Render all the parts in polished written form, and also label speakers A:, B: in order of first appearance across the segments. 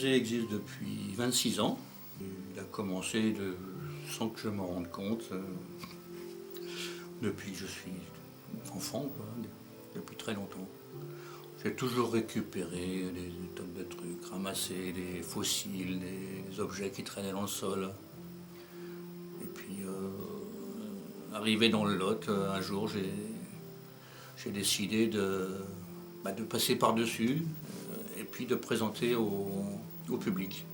A: musée existe depuis 26 ans. Il a commencé sans que je m'en rende compte, depuis que je suis enfant, quoi, depuis très longtemps. J'ai toujours récupéré des tonnes de trucs, ramassé des fossiles, des objets qui traînaient dans le sol. Et puis, arrivé dans le Lot, un jour, j'ai décidé de passer par-dessus et puis de présenter au public.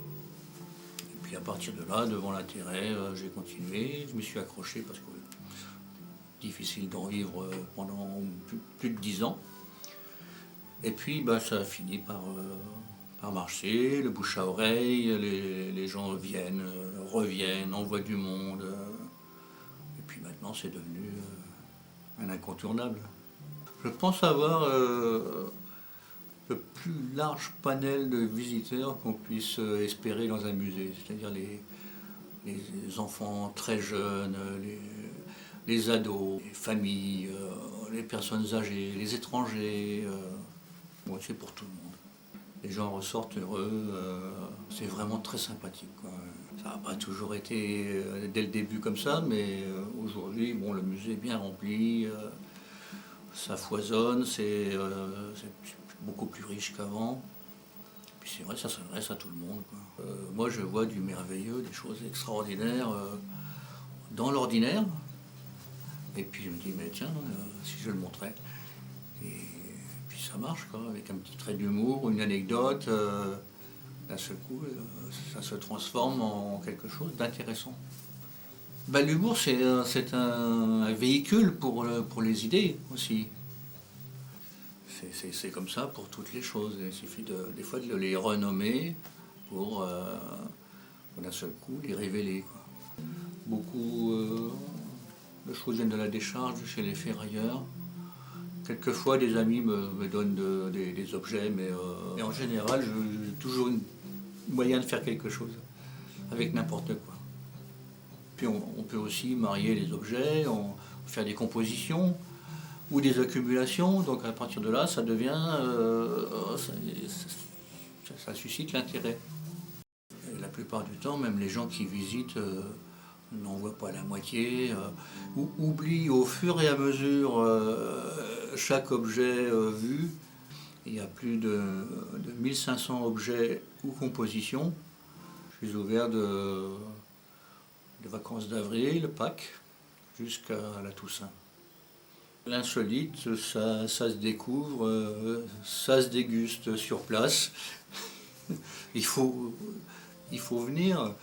A: Et puis à partir de là, devant l'intérêt, j'ai continué, je me suis accroché parce que difficile d'en vivre pendant plus de 10 ans. Et puis ça a fini par marcher, le bouche à oreille, les gens viennent, reviennent, envoient du monde. Et puis maintenant c'est devenu un incontournable. Je pense avoir le plus large panel de visiteurs qu'on puisse espérer dans un musée, c'est-à-dire les enfants très jeunes, les ados, les familles, les personnes âgées, les étrangers. Bon, c'est pour tout le monde. Les gens ressortent heureux, c'est vraiment très sympathique, quoi. Ça n'a pas toujours été dès le début comme ça, mais aujourd'hui, bon, le musée est bien rempli, ça foisonne, c'est beaucoup plus riche qu'avant. Puis c'est vrai, ça s'adresse à tout le monde, quoi. Moi, je vois du merveilleux, des choses extraordinaires dans l'ordinaire. Et puis je me dis, mais tiens, si je le montrais. Et puis ça marche, quoi, avec un petit trait d'humour, une anecdote. D'un seul coup, ça se transforme en quelque chose d'intéressant. L'humour, c'est un véhicule pour les idées aussi. C'est comme ça pour toutes les choses. Il suffit des fois de les renommer pour d'un seul coup les révéler, quoi. Beaucoup de choses viennent de la décharge chez les ferrailleurs. Quelquefois, des amis me donnent des objets, mais en général, j'ai toujours un moyen de faire quelque chose avec n'importe quoi. Puis on peut aussi marier les objets, faire des compositions ou des accumulations. Donc à partir de là, ça devient, ça suscite l'intérêt. La plupart du temps, même les gens qui visitent n'en voient pas la moitié, ou oublient au fur et à mesure chaque objet vu. Il y a plus de 1500 objets ou compositions. Je suis ouvert de vacances d'avril, Pâques, jusqu'à la Toussaint. L'insolite, ça se découvre, ça se déguste sur place. Il faut venir.